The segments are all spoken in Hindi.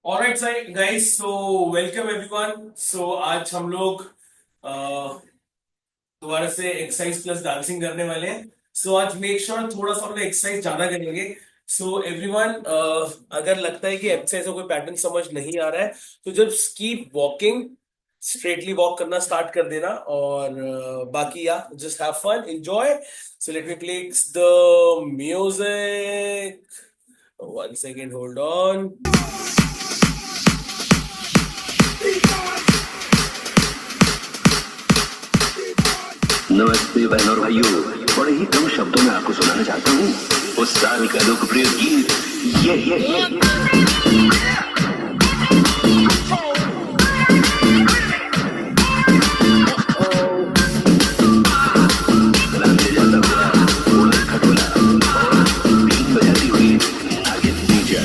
Alright guys, so welcome everyone. So आज हम लोग दोबारा से एक्सरसाइज प्लस डांसिंग करने वाले हैं। सो आज मेक श्योर थोड़ा सा हम लोग एक्सरसाइज ज्यादा करेंगे। सो एवरीवन, अगर लगता है कि एक्सरसाइज का कोई पैटर्न समझ नहीं आ रहा है तो just keep walking, straightly walk करना स्टार्ट कर देना। और बाकी या just have fun, enjoy. So let me play the music. One second, hold on. नमस्ते बहनों और भाइयों, बड़े ही कम शब्दों में आपको सुनाना चाहता हूँ उस साल का लोकप्रिय गीत ये। ले जाता हुआ ढोलक खटोला और बीन बजाती हुई आगे डीजे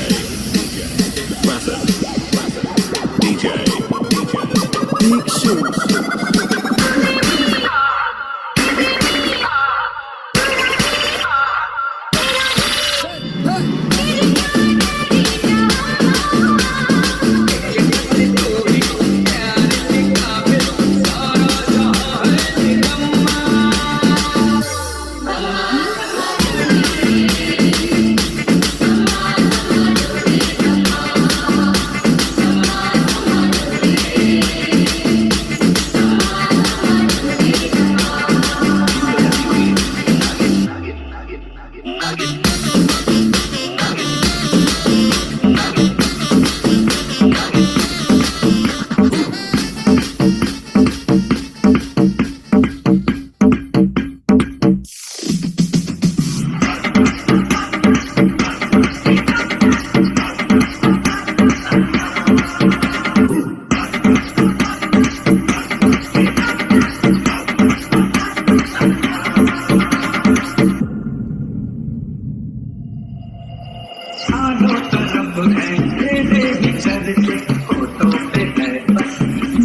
चारों तरफ है तेरे ही चर्चे, होठों पे है बस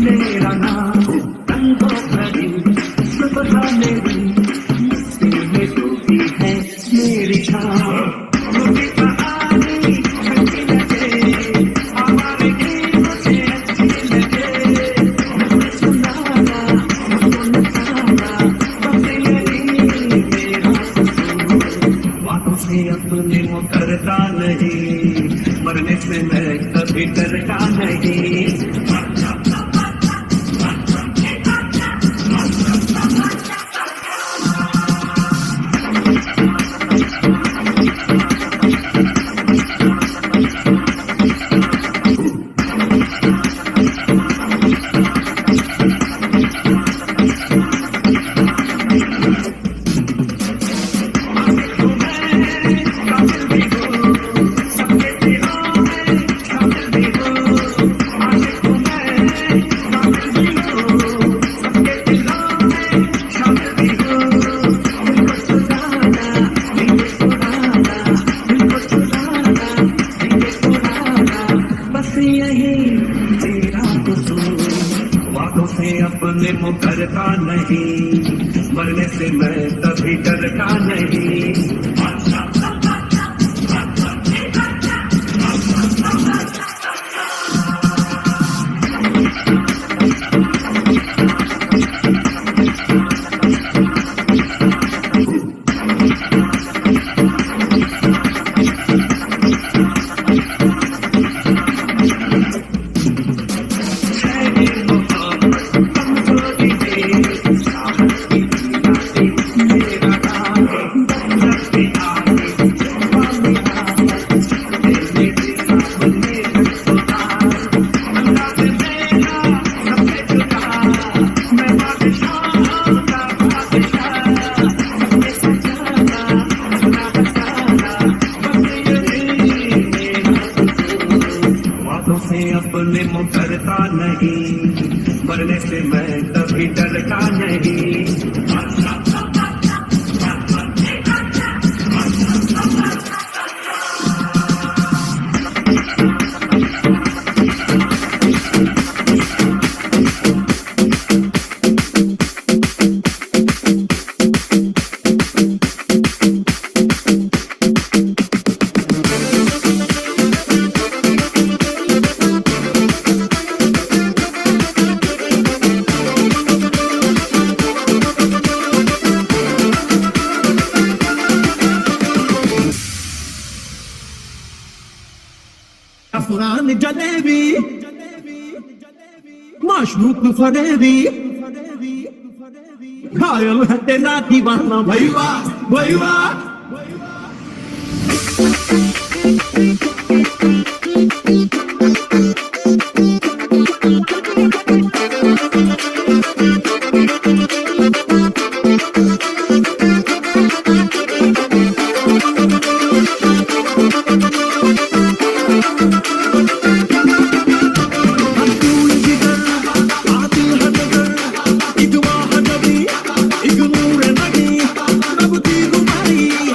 मेरा नाम। रंगों भरी सुबह मेरी मस्ती में डूबी है मेरी छाँव। मुझे कहानी अच्छी लगे, हमारे गीत मुझे अच्छी लगे। मुझे सुनाना, मुझको नचाना, बस यही मेरा कसूर। बातों से अपने मुकरता नहीं, मरने से मैं कभी डरता नहीं। अपने मुकरता नहीं, मरने से मैं कभी डरता नहीं। अपने मुकरता नहीं, मरने से मैं कभी डरता नहीं। जान जलेबी माशरूक फरेबी घायल है तेरा दीवाना भैया भैया एक वाह नबी एक नूर नबी नब की गुमारी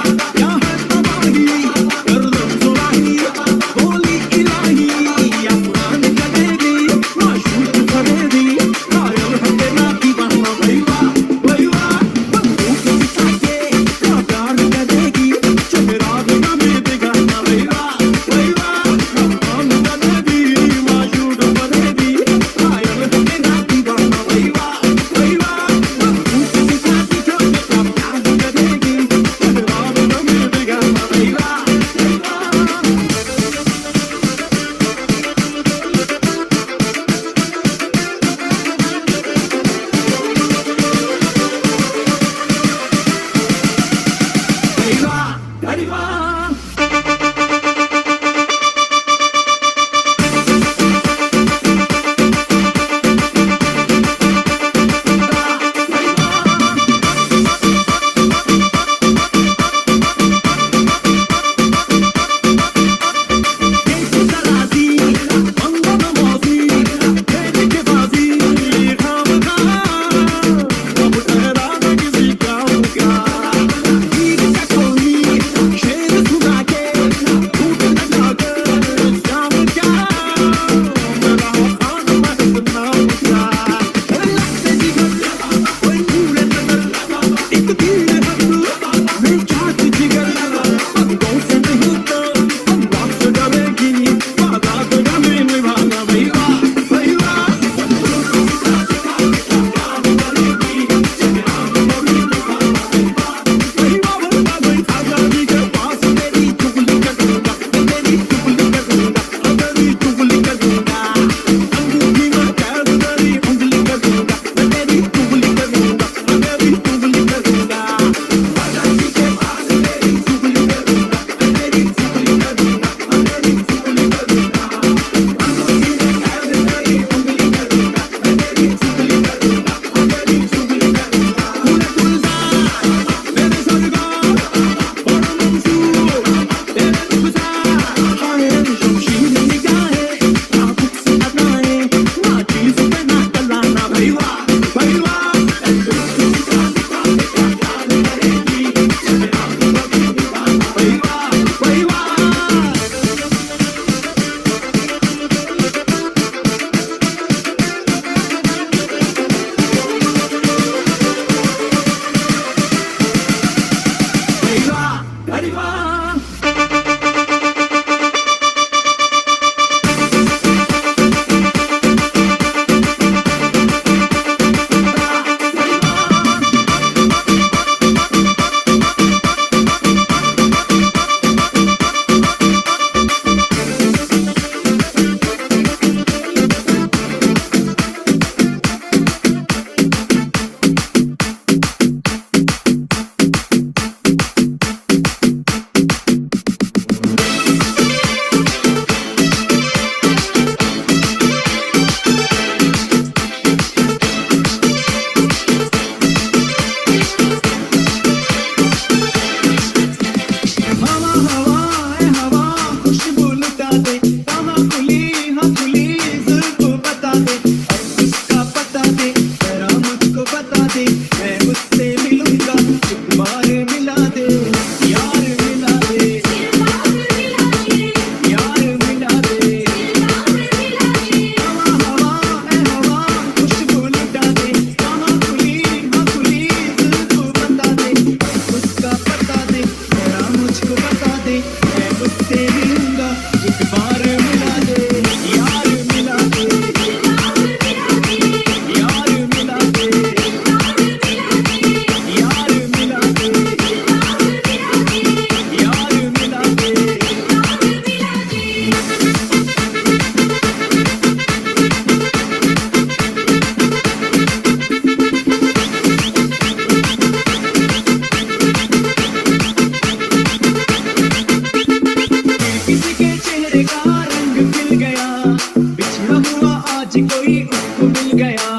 बिछड़ा हुआ आज कोई उसको मिल गया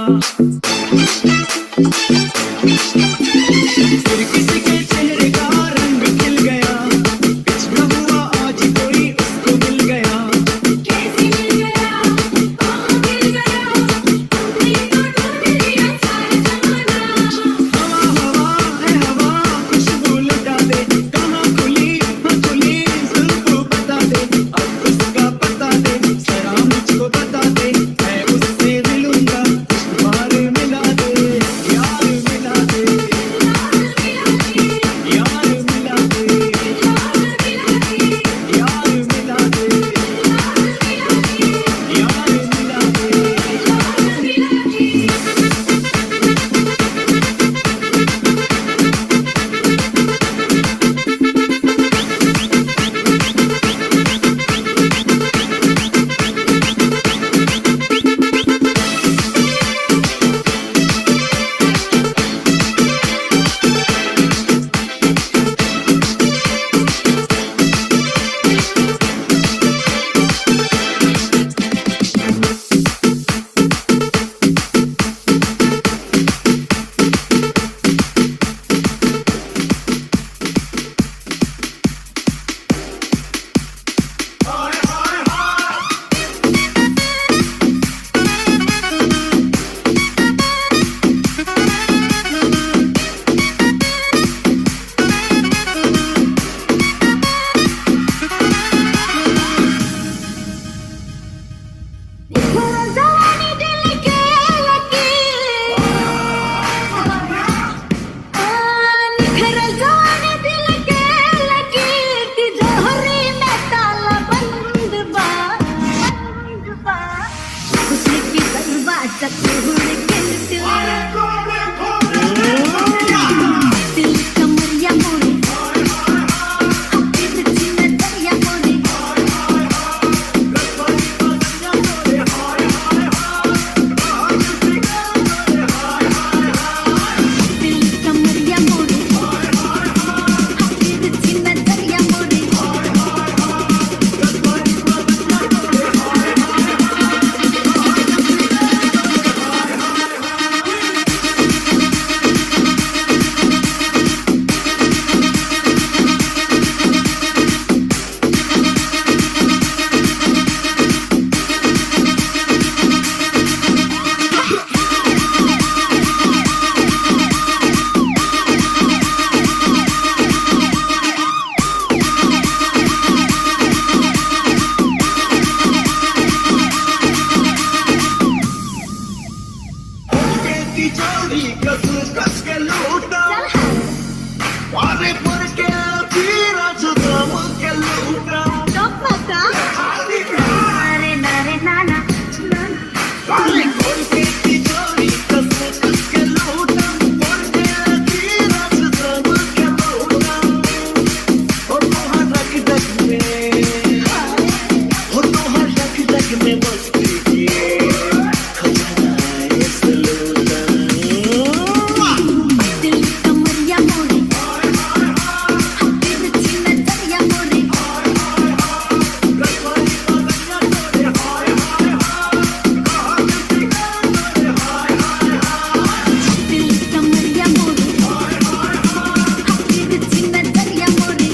फिर किसी के चेहरे का रंग खिल गया बिछड़ा हुआ आज कोई उसको मिल गया कैसे मिल गया कहाँ मिल गया तुमने तो ढूंढ लिया सारा जमाना हवा हवा है हवा खुशबू लुटा दे कहाँ खुली सबको बता दे अब उसका पता दे जरा मुझको बता दे मैं उससे मिलूंगा तुम्हारे मिला दे यार मिला दे यार मिला दे यार मिला दे यार मिला दे जवानी दिल के लकीर निखरल जवानी दिल के लकीर तिजोरी में ताला बंद बा खुशी की बर्बाद चतुर के दिल कमरिया मोरे दिल चिन्ह दरिया मोरे दिल कमरिया मोरे दिल चिन्ह दरिया मोरे तिजोरी कस के लूटा वारे पर के तीरा छुदम के लूटा टपका अरे नारे नाना वारे पर के तिजोरी कस के लूटा पर के तीरा छुदम के लूटा और तोहर रख दक में मस्ती किए खजाना इस लूटा दिल कमरिया मोरे दिल चिन्ह दरिया मोरे दिल कमरिया मोरे दिल चिन्ह दरिया मोरे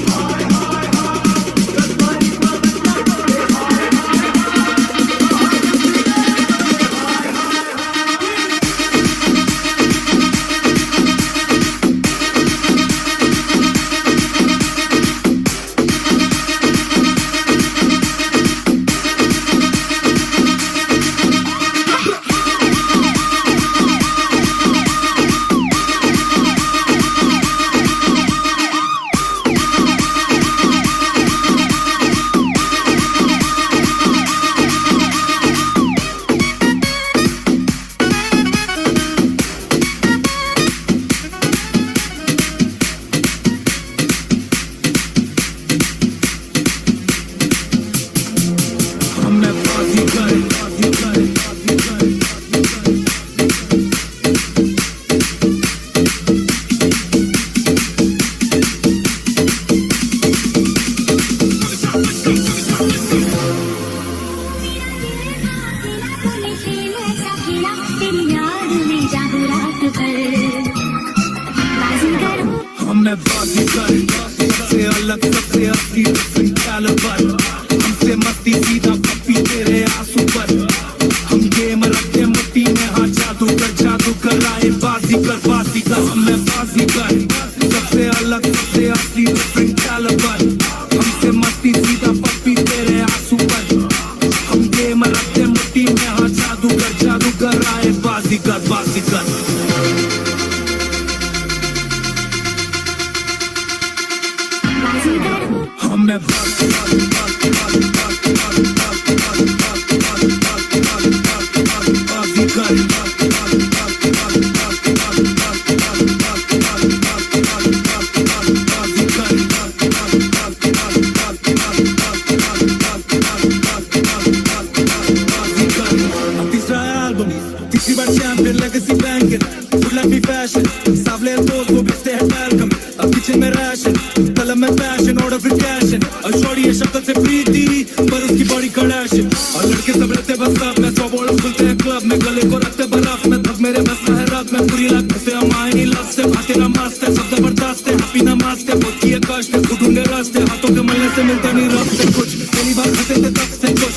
Talking about champion, legacy banking. Full happy fashion. Savle those who बेचते हैं talcum. अब kitchen में ration. तलब में fashion, order with cash. और shorty है शक्ल से प्रीति, पर उसकी body Kardashian. और लड़के सब रहते बस अब में 100 बॉल खुलते हैं club में गले को रखते बर्फ में थक मेरे बस है रात में पूरी रात से हम आए नहीं लव से भागे ना मस्त है सब जबरदस्त है हैप्पी ना मस्त है बहुत किए कष्ट है ढूंढे रास्ते हाथों के मलने से मिलता नहीं रब से कुछ पहली बार खाते थे तब से कुछ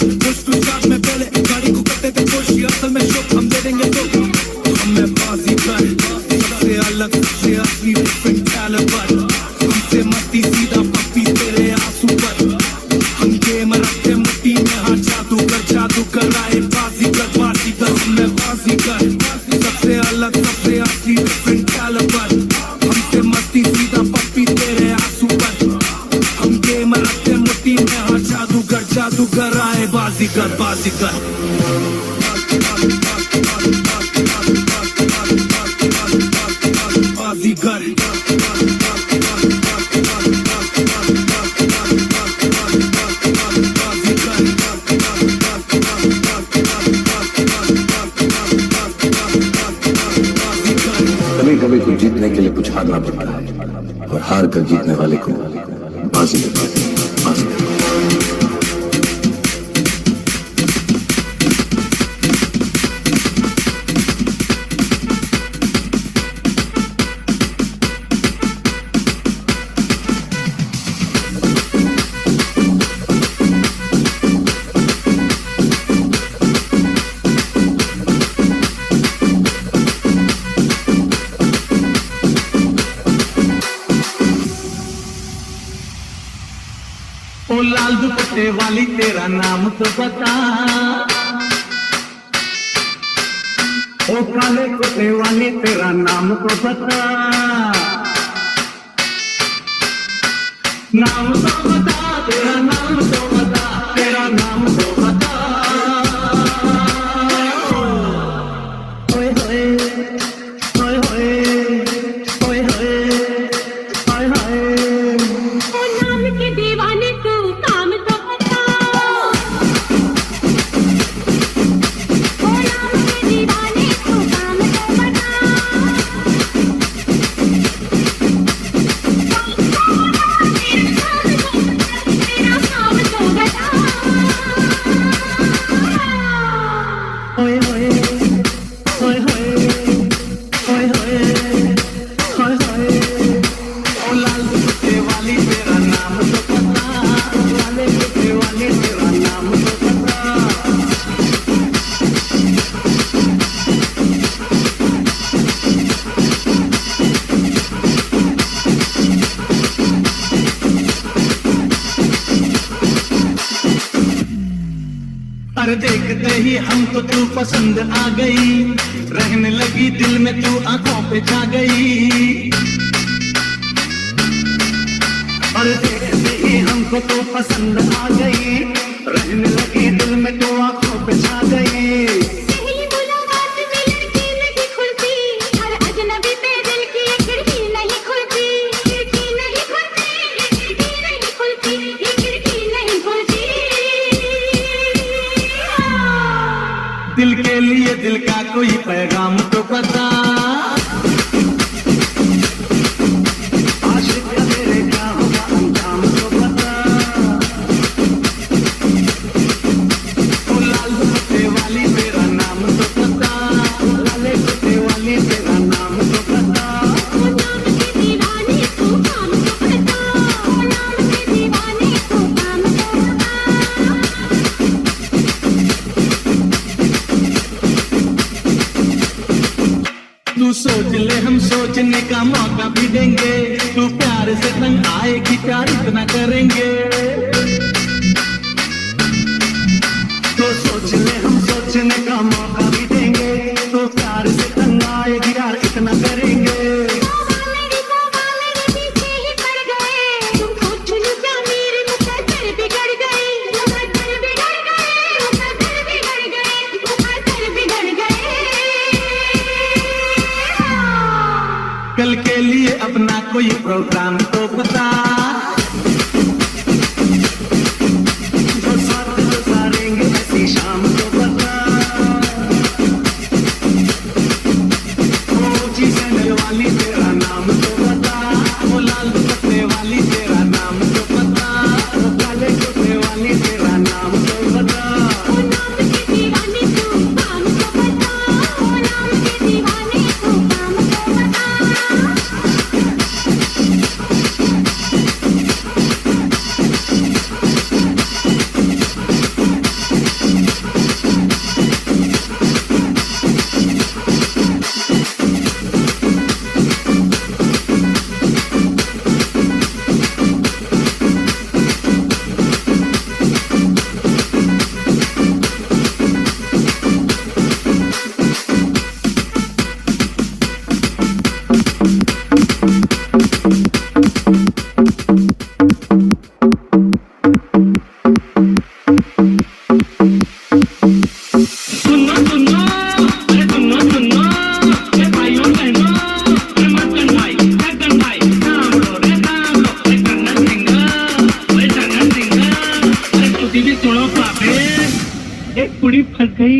साथ में पहले गाड़ी को करते थे खुश ये असल में शुभ हम दे देंगे तो हमें बाजी कर सबसे अलग सबसे असली डिफरेंट कैलिबर हमसे मस्ती सीधा पप्पी तेरे आंसू पर हम गेम रखते मुट्ठी में हाथ जादू कर आए बाजी कर हमें बाजी कर सबसे अलग सबसे असली डिफरेंट कैलिबर हमसे मस्ती सीधा पप्पी तेरे आंसू पर हम गेम रखते मुट्ठी में हाथ जादू कर आए बाजी कर कभी कभी कुछ जीतने के लिए कुछ हारना पड़ता है और हार कर जीतने वाले को बाजी बाजी ओ लाल दुपट्टे वाली तेरा नाम तो बता ओ काले कुत्ते वाली तेरा नाम तो बता नाम तो बता तेरा नाम तो बता तेरा नाम तो बता ओए होए ओए होए ओए होए ओए होए ओ नाम के दीवाने तू काम तो बता ओ नाम के दीवाने तू काम तो बता तेरा काम तो बता ओए होए ओए होए ओए होए ओए होए ओ लाल कुत्ते वाली तेरा नाम तो पता लाले कुत्ते वाली तेरा नाम तो पता अरे देखते ही हमको तू पसंद आ गई रहने लगी दिल में तू आंखों पे छा गई अरे देखते ही हमको तू पसंद आ गई रहने लगी दिल में तू आंखों पे छा गई पहली मुलाकात में लड़की नहीं खुलती हर अजनबी पे दिल की खिड़की नहीं खुलती खिड़की नहीं खुलती ये खिड़की नहीं खुलती ये खिड़की नहीं खुलती दिल के लिए दिल का कोई पैगाम तो पता आशिक का मेरे क्या होगा अंजाम तो पता ओ लाल कुत्ते वाली तेरा नाम तो पता लाले कुत्ते वाली तेरा नाम तो पता ओ नाम के दीवाने तू काम तो बता ओ नाम के दीवाने तू काम तो तू सोच ले हम सोचने का मौका भी देंगे तू प्यार से तंग आएगी प्यार इतना करेंगे तो सोच ले हम सोचने का मौका भी देंगे तो प्यार से तंग आएगी प्यार इतना करेंगे मेरे पीछे ही पड़ गए तुम सोच लो क्या मेरे मुकद्दर बिगड़ गए मुकद्दर बिगड़ गए मुकद्दर बिगड़ गए मुकद्दर बिगड़ गए कल के लिए अपना कोई प्रोग्राम तो बता जो साथ गुजारेंगे ऐसी शाम तो बता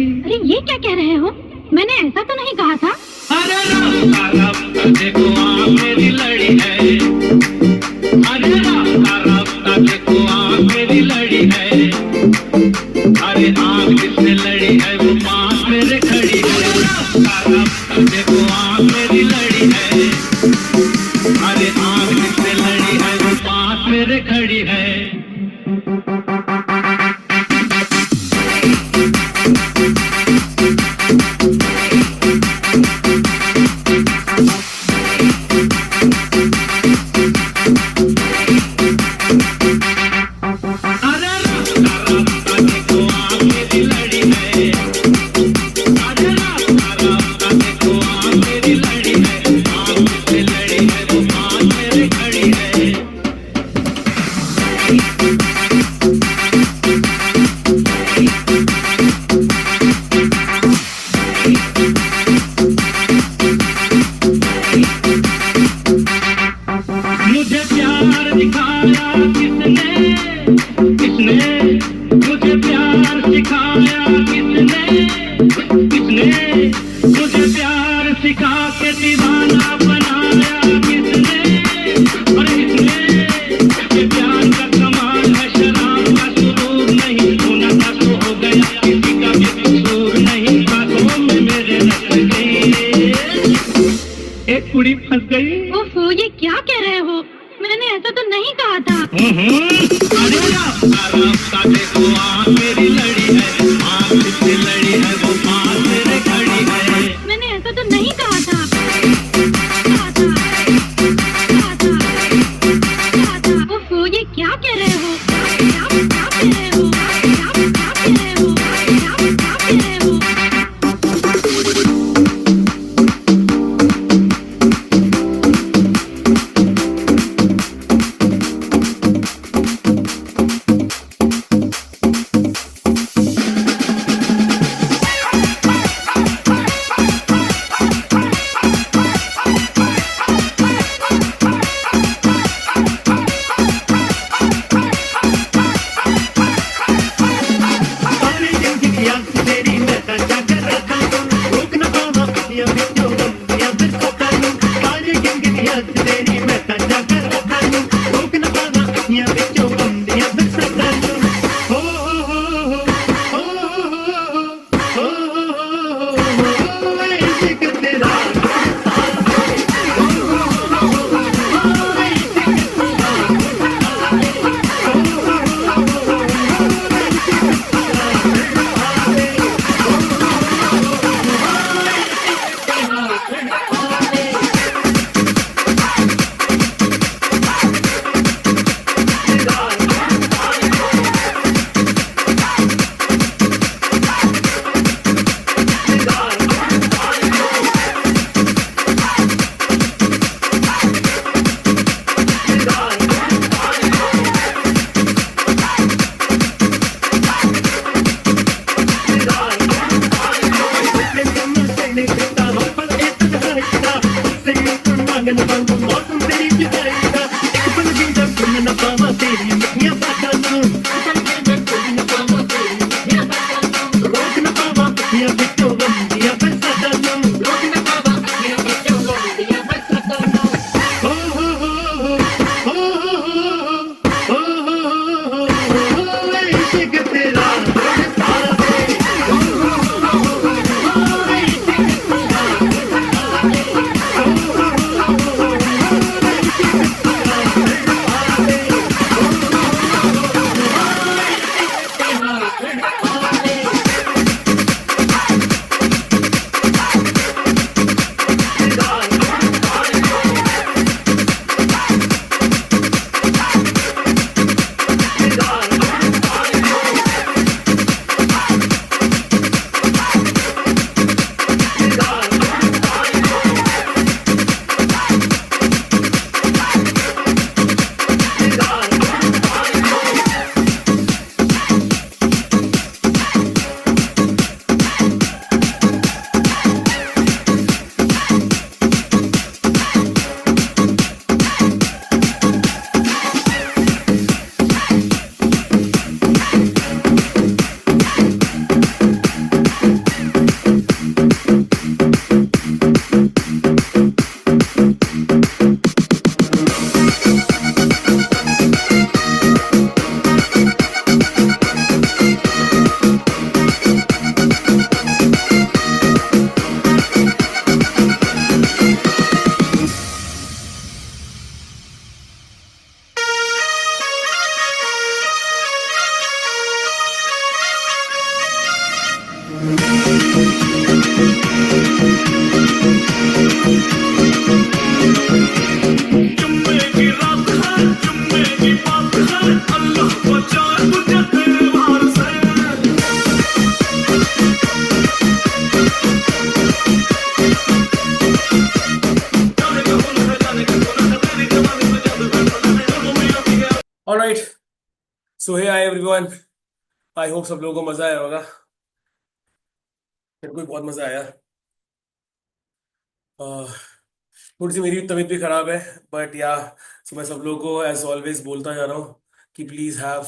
अरे ये क्या कह रहे हो? मैंने ऐसा तो नहीं कहा था। अरे रास्ता रास्ता देखो आँख मेरी लड़ी है। अरे रास्ता रास्ता देखो आँख मेरी लड़ी है। अरे आँख जिससे लड़ी है वो पास मेरे खड़ी है। रास्ता रास्ता देखो आँख मेरी लड़ी है। अरे आँख जिससे लड़ी है वो पास मेरे खड़ी है। मुझे प्यार दिखाया किसने किसने मुझे प्यार सिखाया किसने किसने मुझे प्यार सिखा के दीवाना बनाया किसने और इसने ये प्यार का कमाल है शराब का सुरूर नहीं होना था तो हो गया किसी का भी कसूर नहीं बातों में मेरे रस गई एक कुड़ी फंस गई। ओफो, ये क्या कह रहे हो? मैंने ऐसा तो नहीं कहा था। अरे रास्ता रास्ता देखो आँख मेरी लड़ी है। आँख जिससे लड़ी है वो पास मेरे खड़ी है। मैंने ऐसा तो नहीं कहा था। कहा था, कहा था, कहा था। ओफो, ये क्या कह रहे हो? क्या कह रहे हो? क्या कह रहे हो? क्या कह रहे हो? जुम्मे की रात है, जुम्मे की बात है, अल्लाह बचाए मुझे तेरे वार से। जाने का कौन है, जाने का कौन है, तेरी जवानी में जादू है, वो मिला भी गया। Alright, so hey hi everyone, I hope सब लोगों को मजा आया होगा। मेरे को भी बहुत मजा आया। आह, थोड़ी सी मेरी तबीयत भी खराब है, बट या, सो मैं सब लोगों को एज ऑलवेज बोलता जा रहा हूँ कि please have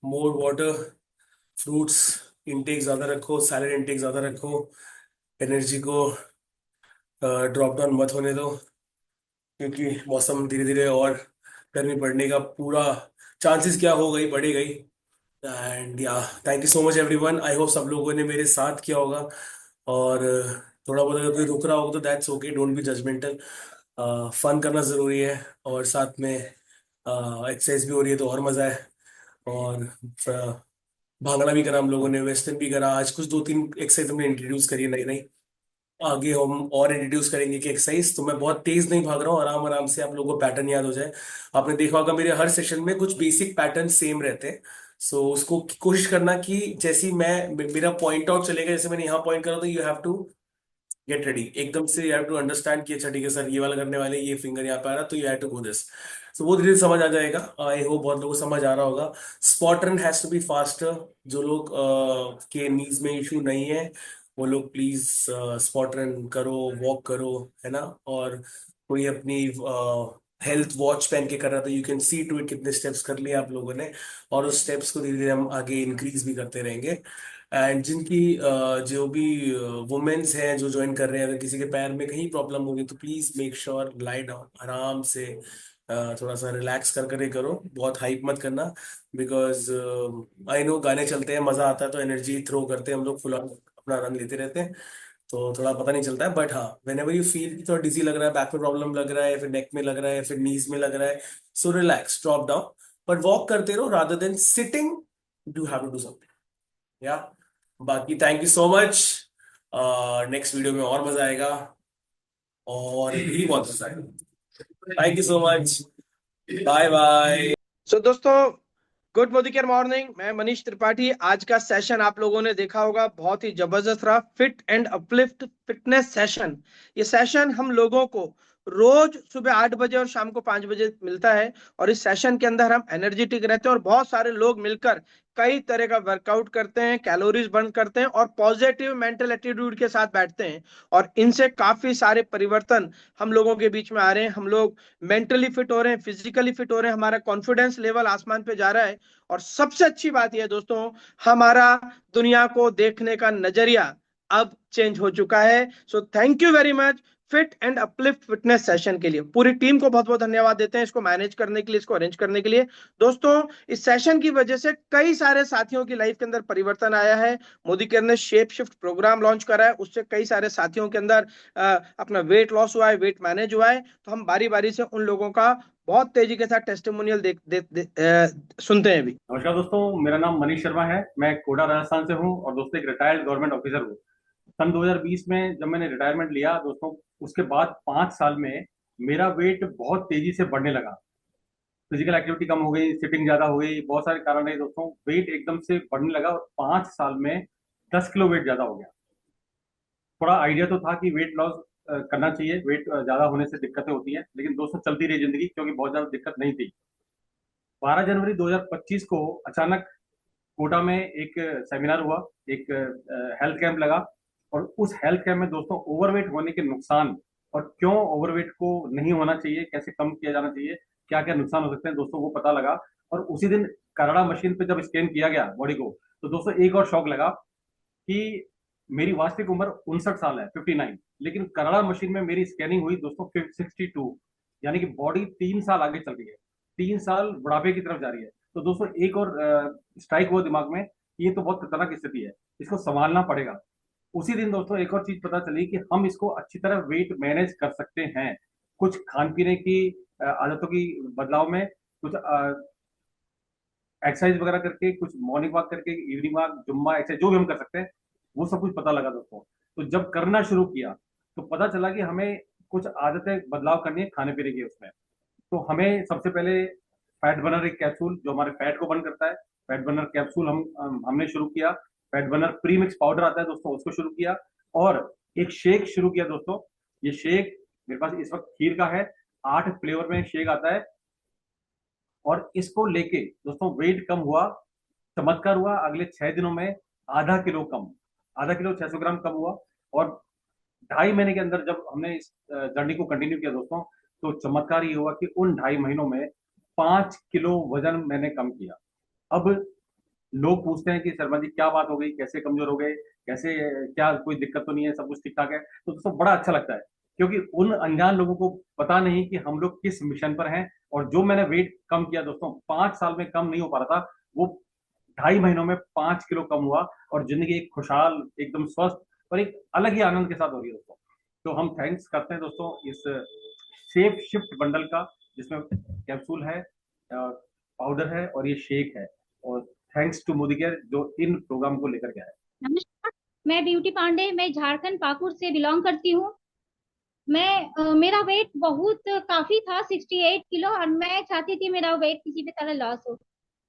more water, fruits intake ज्यादा रखो, सैलड इनटेक ज्यादा रखो, एनर्जी को ड्रॉप डाउन मत होने दो, क्योंकि मौसम धीरे धीरे और गर्मी बढ़ने का पूरा चांसेस क्या हो गई, बढ़े गई। एंड या, thank you so much everyone, I hope सब लोगों ने मेरे साथ किया होगा। और थोड़ा बहुत अगर कोई रुक रहा होगा तो that's okay, don't be judgmental. Fun करना जरूरी है, और साथ में एक्सरसाइज भी हो रही है तो और मजा है। और भांगड़ा भी करा हम लोगों ने, वेस्टर्न भी करा, आज कुछ दो तीन एक्सरसाइज हमने इंट्रोड्यूस करी है नई नई। आगे हम और इंट्रोड्यूस करेंगे कि एक्सरसाइज, तो मैं बहुत तेज नहीं भाग रहा हूँ, आराम आराम से, आप लोगों को पैटर्न याद हो जाए। आपने देखा होगा मेरे हर सेशन में कुछ बेसिक पैटर्न सेम रहते हैं। सो उसको कोशिश करना कि जैसी मेरा पॉइंट आउट चलेगा, जैसे मैंने यहाँ पॉइंट करा तो you have to get ready, एकदम से यू हैव टू अंडरस्टैंड कि अच्छा ठीक है सर, ये वाला करने वाले, ये फिंगर यहाँ पे आ रहा, तो you have to go this. So वो धीरे धीरे समझ आ जाएगा। आई होप बहुत लोगों को समझ आ रहा होगा। Spot run has to be faster. जो लोग के नीज में इशू नहीं है, वो लोग प्लीज स्पॉट रन करो, वॉक करो, है ना। और कोई अपनी हेल्थ वॉच पहन के कर रहा था, you can see to it कितने स्टेप्स कर लिए आप लोगों ने, और उस स्टेप्स को धीरे धीरे हम आगे इंक्रीज भी करते रहेंगे। एंड जिनकी जो भी वुमेन्स हैं जो ज्वाइन कर रहे हैं, अगर किसी के पैर में कहीं प्रॉब्लम होगी तो please make sure lie down, आराम से थोड़ा सा रिलैक्स कर कर ही करो, बहुत हाइप मत करना। बिकॉज आई नो गाने चलते हैं, मजा आता है, तो एनर्जी थ्रो करते हैं हम लोग, फुल अपना आनंद लेते रहते हैं, तो थोड़ा पता नहीं चलता है। बट हाँ, वेन एवर यू फील कि थोड़ा डिजी लग रहा है, बैक में प्रॉब्लम लग रहा है, फिर नेक में लग रहा है, फिर नीज में लग रहा है, so relax, drop down, but walk करते रहो rather than sitting. Do have to do something, yeah. बाकी thank you so much. Next video में और मजा आएगा, और भी बहुत मजा आएगा। Thank you so much, bye bye. So दोस्तों, गुड मोदी केयर मॉर्निंग। मैं मनीष त्रिपाठी। आज का सेशन आप लोगों ने देखा होगा, बहुत ही जबरदस्त रहा। Fit and uplift fitness session. ये सेशन हम लोगों को रोज सुबह 8 बजे और शाम को 5 बजे मिलता है, और इस सेशन के अंदर हम एनर्जेटिक रहते हैं और बहुत सारे लोग मिलकर कई तरह का वर्कआउट करते हैं, कैलोरीज बर्न करते हैं और पॉजिटिव मेंटल एटीट्यूड के साथ बैठते हैं, और इनसे काफी सारे परिवर्तन हम लोगों के बीच में आ रहे हैं। हम लोग मेंटली फिट हो रहे हैं, फिजिकली फिट हो रहे हैं, हमारा कॉन्फिडेंस लेवल आसमान पे जा रहा है। और सबसे अच्छी बात यह है दोस्तों, हमारा दुनिया को देखने का नजरिया अब चेंज हो चुका है। So thank you very much fit and uplift fitness session के लिए। पूरी टीम को बहुत बहुत धन्यवाद देते हैं, इसको मैनेज करने के लिए, इसको अरेंज करने के लिए। दोस्तों, इस सेशन की वजह से कई सारे साथियों की लाइफ के अंदर परिवर्तन आया है। मोदी केयर ने शेप शिफ्ट प्रोग्राम लॉन्च करा है, उससे कई सारे साथियों के अंदर अपना वेट लॉस हुआ है, वेट मैनेज हुआ है। तो हम बारी बारी से उन लोगों का बहुत तेजी के साथ टेस्टिमोनियल सुनते हैं अभी। नमस्कार दोस्तों, मेरा नाम मनीष शर्मा है। मैं कोटा राजस्थान से हूं और दोस्तों एक रिटायर्ड गवर्नमेंट ऑफिसर हूं। सन 2020 में जब मैंने रिटायरमेंट लिया दोस्तों, उसके बाद 5 साल में मेरा वेट बहुत तेजी से बढ़ने लगा। फिजिकल एक्टिविटी कम हो गई, सिटिंग ज्यादा हो गई, बहुत सारे कारण है दोस्तों, वेट एकदम से बढ़ने लगा और 5 साल में 10 किलो वेट ज्यादा हो गया। थोड़ा आइडिया तो था कि वेट लॉस करना चाहिए, वेट ज्यादा होने से दिक्कतें होती हैं, लेकिन दोस्तों चलती रही जिंदगी, क्योंकि बहुत ज्यादा दिक्कत नहीं थी। 12 जनवरी 2025 को अचानक कोटा में एक सेमिनार हुआ, एक हेल्थ कैंप लगा, और उस हेल्थ कैंप में दोस्तों ओवरवेट होने के नुकसान और क्यों ओवरवेट को नहीं होना चाहिए, कैसे कम किया जाना चाहिए, क्या क्या नुकसान हो सकते हैं दोस्तों, वो पता लगा। और उसी दिन कनाडा मशीन पे जब स्कैन किया गया बॉडी को, तो दोस्तों एक और शौक लगा कि मेरी वास्तविक उम्र 59 साल है, 59, लेकिन कनाडा मशीन में मेरी स्कैनिंग हुई दोस्तों 62, यानी कि बॉडी 3 साल आगे चल रही है, 3 साल बुढ़ापे की तरफ जा रही है। तो दोस्तों एक और स्ट्राइक हुआ दिमाग में, ये तो बहुत खतरनाक स्थिति है, इसको संभालना पड़ेगा। उसी दिन दोस्तों एक और चीज पता चली कि हम इसको अच्छी तरह वेट मैनेज कर सकते हैं, कुछ खान पीने की आदतों की बदलाव में, कुछ एक्सरसाइज वगैरह करके, कुछ मॉर्निंग वॉक करके, इवनिंग वॉक, जुम्मा एक्सरसाइज जो भी हम कर सकते हैं, वो सब कुछ पता लगा दोस्तों। तो जब करना शुरू किया तो पता चला कि हमें कुछ आदतें बदलाव करनी है खाने पीने की उसमें। तो हमें सबसे पहले फैट बर्नर एक कैप्सूल जो हमारे फैट को बर्न करता है, फैट बर्नर कैप्सूल हमने शुरू किया। Fat burner pre mix powder आता है दोस्तों, उसको शुरू किया। और एक शेक शुरू किया दोस्तों। ये शेक मेरे पास इस वक्त खीर का है, 8 फ्लेवर में शेक आता है। और इसको लेके दोस्तों वेट कम हुआ, चमत्कार हुआ। अगले 6 दिनों में आधा किलो कम, आधा किलो 600 ग्राम कम हुआ। और 2.5 महीने के अंदर जब हमने इस जर्नी को कंटिन्यू किया दोस्तों, तो चमत्कार ये हुआ कि उन 2.5 महीनों में 5 किलो वजन मैंने कम किया। अब लोग पूछते हैं कि शर्मा जी क्या बात हो गई, कैसे कमजोर हो गए, कैसे, क्या कोई दिक्कत तो नहीं है, सब कुछ ठीक ठाक है। तो दोस्तों बड़ा अच्छा लगता है, क्योंकि उन अनजान लोगों को पता नहीं कि हम लोग किस मिशन पर हैं। और जो मैंने वेट कम किया दोस्तों, 5 साल में कम नहीं हो पा रहा था, वो 2.5 महीनों में 5 किलो कम हुआ। और जिंदगी एक खुशहाल, एकदम स्वस्थ और एक अलग ही आनंद के साथ हो रही है दोस्तों। तो हम थैंक्स करते हैं दोस्तों इस सेफ शिफ्ट बंडल का, जिसमें कैप्सूल है, पाउडर है और ये शेक है। और थैंक्स टू मोदी केयर जो इन प्रोग्राम को लेकर के आए। नमस्कार, मैं ब्यूटी पांडे, मैं झारखंड पाकुड़ से बिलोंग करती हूँ। मेरा वेट बहुत काफी था, 68 किलो, और मैं चाहती थी मेरा वेट किसी भी तरह लॉस हो,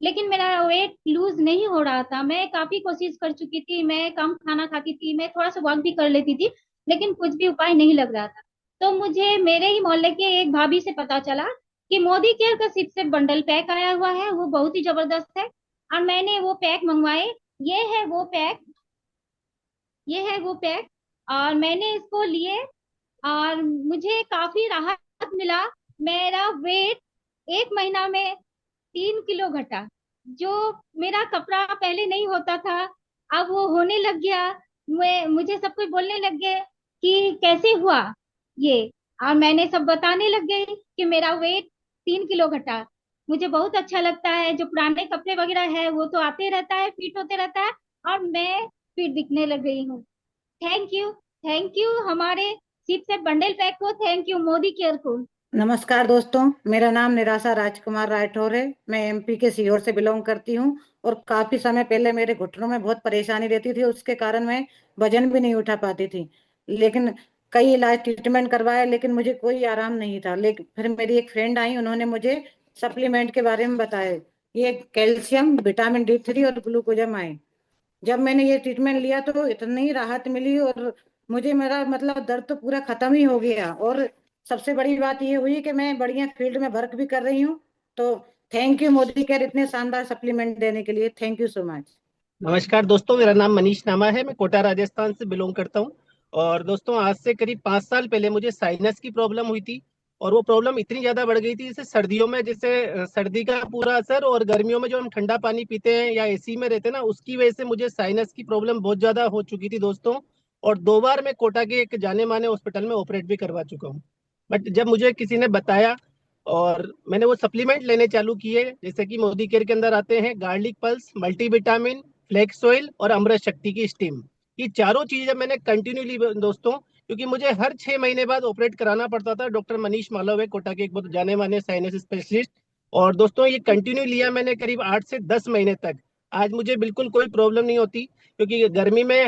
लेकिन मेरा वेट लूज नहीं हो रहा था। मैं काफी कोशिश कर चुकी थी, मैं कम खाना खाती थी, मैं थोड़ा सा वॉक भी कर लेती थी, लेकिन कुछ भी उपाय नहीं लग रहा था। तो मुझे मेरे ही मोहल्ले के एक भाभी से पता चला कि मोदी केयर का सिप से बंडल पैक आया हुआ है, वो बहुत ही जबरदस्त है। और मैंने वो पैक मंगवाए। ये है वो पैक, ये है वो पैक, और मैंने इसको लिए और मुझे काफी राहत मिला। मेरा वेट 1 महीना में 3 किलो घटा। जो मेरा कपड़ा पहले नहीं होता था, अब वो होने लग गया। मुझे सब कोई बोलने लग गए कि कैसे हुआ ये, और मैंने सब बताने लग गई कि मेरा वेट 3 किलो घटा। मुझे बहुत अच्छा लगता है। जो पुराने कपड़े वगैरह है वो तो आते रहता है, फिट होते रहता है, और मैं फिट दिखने लग गई हूँ। थैंक यू हमारे सिप से बंडल पैक को, थैंक यू मोदी केयर को। नमस्कार दोस्तों, मेरा नाम निराशा राजकुमार राठौर है। मैं एमपी के सीहोर से बिलोंग करती हूँ। और काफी समय पहले मेरे घुटनों में बहुत परेशानी रहती थी, उसके कारण मैं वजन भी नहीं उठा पाती थी। लेकिन कई इलाज ट्रीटमेंट करवाए, लेकिन मुझे कोई आराम नहीं था। लेकिन फिर मेरी एक फ्रेंड आई, उन्होंने मुझे सप्लीमेंट के बारे में बताया। ये कैल्शियम, विटामिन D3 और ग्लूकोजम आए। जब मैंने ये ट्रीटमेंट लिया तो इतनी राहत मिली, और मुझे मेरा मतलब दर्द तो पूरा खत्म ही हो गया। और सबसे बड़ी बात ये हुई कि मैं बढ़िया फील्ड में वर्क भी कर रही हूँ। तो थैंक यू मोदी केयर इतने शानदार सप्लीमेंट देने के लिए। Thank you so much. नमस्कार दोस्तों, मेरा नाम मनीष नामा है। मैं कोटा राजस्थान से बिलोंग करता हूँ। और दोस्तों, आज से करीब 5 साल पहले मुझे साइनस की प्रॉब्लम हुई थी। और वो प्रॉब्लम इतनी ज्यादा बढ़ गई थी, जैसे सर्दियों में, जैसे सर्दी का पूरा असर, और गर्मियों में जो हम ठंडा पानी पीते हैं या एसी में रहते हैं ना, उसकी वजह से मुझे साइनस की प्रॉब्लम बहुत ज्यादा हो चुकी थी दोस्तों। और 2 बार मैं कोटा के एक जाने माने हॉस्पिटल में ऑपरेट भी करवा चुका हूँ। बट जब मुझे किसी ने बताया और मैंने वो सप्लीमेंट लेने चालू किए, जैसे कि मोदी केयर के अंदर आते हैं garlic pulse, multivitamin, flax oil और अमृत शक्ति की स्टीम, ये चारों चीजें मैंने कंटिन्यू ली दोस्तों। क्योंकि मुझे हर 6 महीने बाद ऑपरेट कराना पड़ता था। डॉक्टर मनीष मालव है कोटा के, एक बहुत जाने माने साइनस स्पेशलिस्ट। और दोस्तों, ये कंटिन्यू लिया मैंने करीब 8 से 10 महीने तक। आज मुझे बिल्कुल कोई प्रॉब्लम नहीं होती, क्योंकि गर्मी में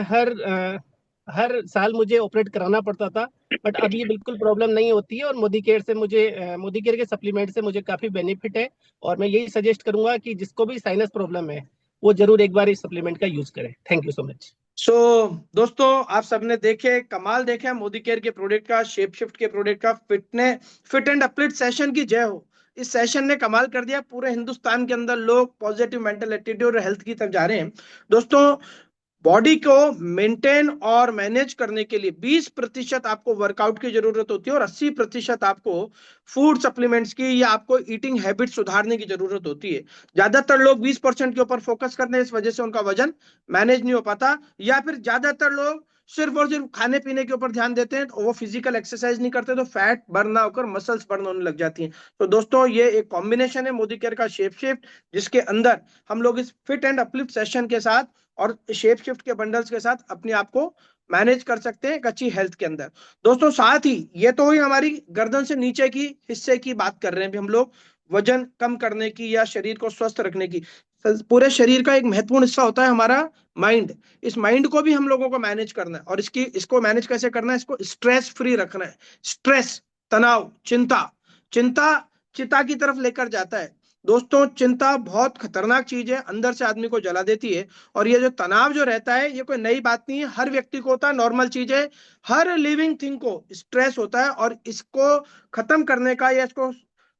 हर साल मुझे ऑपरेट कराना पड़ता था। बट अब ये बिल्कुल प्रॉब्लम नहीं होती है। और मोदी केयर से मुझे मोदी केयर के सप्लीमेंट से मुझे काफी बेनिफिट है। और मैं यही सजेस्ट करूंगा कि जिसको भी साइनस प्रॉब्लम है वो जरूर एक बार इस सप्लीमेंट का यूज करें। Thank you so much. दोस्तों, आप सबने देखे, कमाल देखा मोदी केयर के प्रोडक्ट का, शेप शिफ्ट के प्रोडक्ट का। फिट एंड अपलिफ्ट सेशन की जय हो। इस सेशन ने कमाल कर दिया। पूरे हिंदुस्तान के अंदर लोग पॉजिटिव मेंटल एटीट्यूड और हेल्थ की तरफ जा रहे हैं। दोस्तों, बॉडी को मेंटेन और मैनेज करने के लिए 20% आपको वर्कआउट की जरूरत होती है, और 80% आपको फूड सप्लीमेंट्स की या आपको ईटिंग हैबिट सुधारने की जरूरत होती है। ज्यादातर लोग 20% के ऊपर फोकस करते हैं, इस वजह से उनका वजन मैनेज नहीं हो पाता। या फिर ज्यादातर लोग सिर्फ और सिर्फ खाने पीने के ऊपर ध्यान देते हैं, तो वो फिजिकल एक्सरसाइज नहीं करते, तो फैट बर्न ना होकर मसल्स बर्न होने लग जाती हैं। तो दोस्तों, ये एक कॉम्बिनेशन है मोदी केयर का शेप शिफ्ट, जिसके अंदर हम लोग इस फिट एंड अपलिफ्ट सेशन के साथ और शेप शिफ्ट के बंडल्स के साथ अपने आप को मैनेज कर सकते हैं एक अच्छी हेल्थ के अंदर। दोस्तों, साथ ही ये तो हुई हमारी गर्दन से नीचे की हिस्से की बात कर रहे हैं, भी हम लोग वजन कम करने की या शरीर को स्वस्थ रखने की। पूरे शरीर का एक महत्वपूर्ण हिस्सा होता है हमारा माइंड। इस माइंड को भी हम लोगों को मैनेज करना है, और इसको मैनेज कैसे करना है? इसको स्ट्रेस फ्री रखना है। स्ट्रेस, तनाव, चिंता, चिंता चिता की तरफ लेकर जाता है। दोस्तों, चिंता बहुत खतरनाक चीज है, अंदर से आदमी को जला देती है। और ये जो तनाव जो रहता है, ये कोई नई बात नहीं है, हर व्यक्ति को होता है, नॉर्मल चीज है। हर लिविंग थिंग को स्ट्रेस होता है, और इसको खत्म करने का या इसको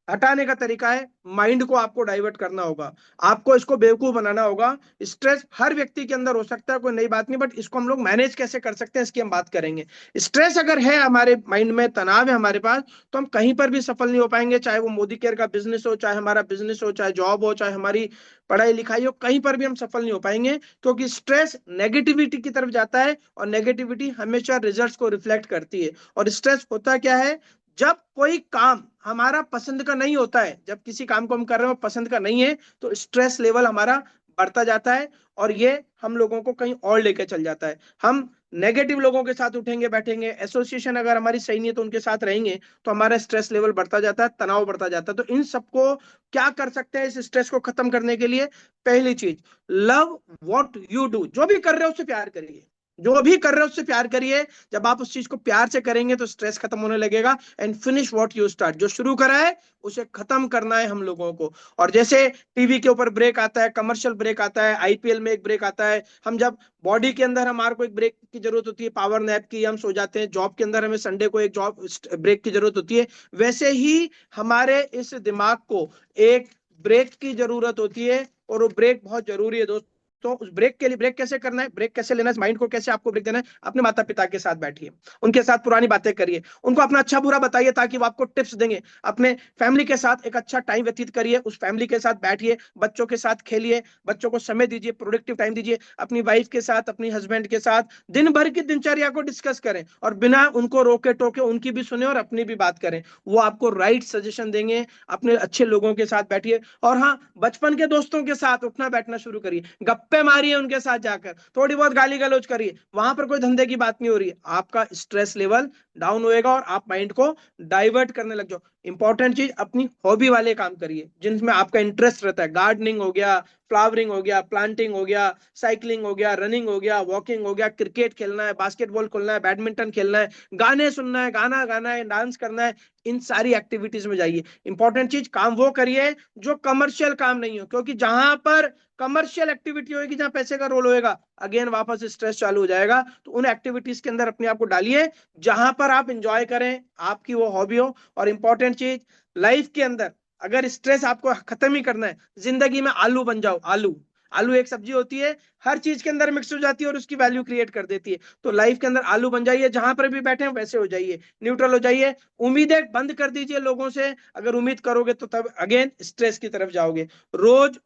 हटाने का तरीका है, माइंड को आपको डाइवर्ट करना होगा, आपको इसको बेवकूफ बनाना होगा। स्ट्रेस हर व्यक्ति के अंदर हो सकता है, कोई नई बात नहीं, बट इसको हम लोग मैनेज कैसे कर सकते हैं इसकी हम बात करेंगे। स्ट्रेस अगर है हमारे माइंड में, तनाव है हमारे पास, तो हम कहीं पर भी सफल नहीं हो पाएंगे। चाहे वो मोदी केयर का बिजनेस हो, चाहे हमारा बिजनेस हो, चाहे जॉब हो, चाहे हमारी पढ़ाई लिखाई हो, कहीं पर भी हम सफल नहीं हो पाएंगे, क्योंकि स्ट्रेस नेगेटिविटी की तरफ जाता है, और नेगेटिविटी हमेशा रिजल्ट्स को रिफ्लेक्ट करती है। और स्ट्रेस होता क्या है? जब कोई काम हमारा पसंद का नहीं होता है, जब किसी काम को हम कर रहे हो पसंद का नहीं है, तो स्ट्रेस लेवल हमारा बढ़ता जाता है, और ये हम लोगों को कहीं और लेके चल जाता है। हम नेगेटिव लोगों के साथ उठेंगे बैठेंगे, एसोसिएशन अगर हमारी सही नहीं है तो उनके साथ रहेंगे, तो हमारा स्ट्रेस लेवल बढ़ता जाता है, तनाव बढ़ता जाता है। तो इन सबको क्या कर सकते हैं इस स्ट्रेस को खत्म करने के लिए? पहली चीज, लव व्हाट यू डू। जो भी कर रहे हो उससे प्यार करिए, जो भी कर रहे हो उससे प्यार करिए। जब आप उस चीज को प्यार से करेंगे तो स्ट्रेस खत्म होने लगेगा। And finish what you start. जो शुरू करा है उसे खत्म करना है हम लोगों को। और जैसे टीवी के ऊपर ब्रेक आता है, कमर्शियल ब्रेक आता है, आईपीएल में एक ब्रेक आता है, हम जब बॉडी के अंदर हमारे को एक ब्रेक की जरूरत होती है, पावर नैप की, हम सो जाते हैं, जॉब के अंदर हमें संडे को एक जॉब ब्रेक की जरूरत होती है, वैसे ही हमारे इस दिमाग को एक ब्रेक की जरूरत होती है, और वो ब्रेक बहुत जरूरी है दोस्तों। तो उस ब्रेक के लिए, ब्रेक कैसे करना है, ब्रेक कैसे लेना है, माइंड को कैसे आपको ब्रेक देना है? अपने माता पिता के साथ बैठिए, उनके साथ पुरानी बातें करिए, उनको अपना अच्छा बुरा बताइए, ताकि वो आपको टिप्स देंगे। अपने फैमिली के साथ एक अच्छा टाइम व्यतीत करिए, उस फैमिली के साथ बैठिए, बच्चों के साथ खेलिए, बच्चों को समय दीजिए, प्रोडक्टिव टाइम दीजिए। अपनी वाइफ के साथ, अपनी हस्बैंड के साथ दिन भर की दिनचर्या को डिस्कस करें, और बिना उनको रोके टोके उनकी भी सुने और अपनी भी बात करें। वो आपको राइट सजेशन देंगे। अपने अच्छे लोगों के साथ बैठिए, और हाँ, बचपन के दोस्तों के साथ उठना बैठना शुरू करिए, गप्पे मारिए उनके साथ जाकर, थोड़ी बहुत गाली गलौज करिए, वहां पर कोई धंधे की बात नहीं हो रही है। आपका स्ट्रेस लेवल डाउन होएगा और आप माइंड को डाइवर्ट करने लग जाओ। इंपॉर्टेंट चीज, अपनी हॉबी वाले काम करिए जिनमें आपका इंटरेस्ट रहता है। गार्डनिंग हो गया, फ्लावरिंग हो गया, प्लांटिंग हो गया, साइकिलिंग हो गया, रनिंग हो गया, वॉकिंग हो गया, क्रिकेट खेलना है, बास्केटबॉल खेलना है, बैडमिंटन खेलना है, गाने सुनना है, गाना गाना है, डांस करना है, इन सारी एक्टिविटीज में जाइए। इंपॉर्टेंट चीज, काम वो करिए जो कमर्शियल काम नहीं हो, क्योंकि जहां पर कमर्शियल एक्टिविटी होगी, जहां पैसे का रोल होएगा, अगेन वापस स्ट्रेस चालू हो जाएगा। तो उन एक्टिविटीज के अंदर अपने आप को डालिए जहां पर आप इंजॉय करें, आपकी वो हॉबी हो। और इंपॉर्टेंट चीज, लाइफ के अंदर अगर स्ट्रेस आपको खत्म ही करना है, जिंदगी में आलू बन जाओ। आलू, आलू एक सब्जी होती है, हर चीज के अंदर मिक्स हो जाती है और उसकी वैल्यू क्रिएट कर देती है। तो लाइफ के अंदर आलू बन जाइए, जहां पर भी बैठे हैं वैसे हो जाइए, न्यूट्रल हो जाइए। उम्मीदें बंद कर दीजिए लोगों से, अगर उम्मीद करोगे तो तब अगेन स्ट्रेस की तरफ जाओगे। रोज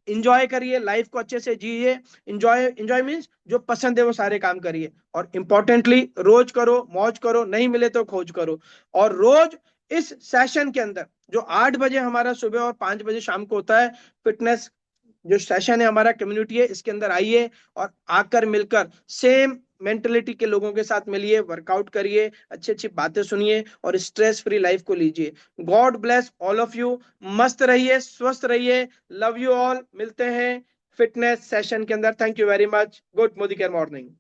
इंजॉय करिए, लाइफ को अच्छे से जिए। इंजॉय, इंजॉय मीन्स जो पसंद है वो सारे काम करिए। और इंपॉर्टेंटली, रोज करो, मौज करो, नहीं मिले तो खोज करो। और रोज इस सेशन के अंदर जो 8 बजे हमारा सुबह और 5 बजे शाम को होता है, फिटनेस जो सेशन है हमारा, कम्युनिटी है, इसके अंदर आइए और आकर मिलकर सेम मेंटलिटी के लोगों के साथ मिलिए, वर्कआउट करिए, अच्छी अच्छी बातें सुनिए और स्ट्रेस फ्री लाइफ को लीजिए। God bless all of you. मस्त रहिए, स्वस्थ रहिए। Love you all. मिलते हैं फिटनेस सेशन के अंदर। Thank you very much. Good Modi care morning.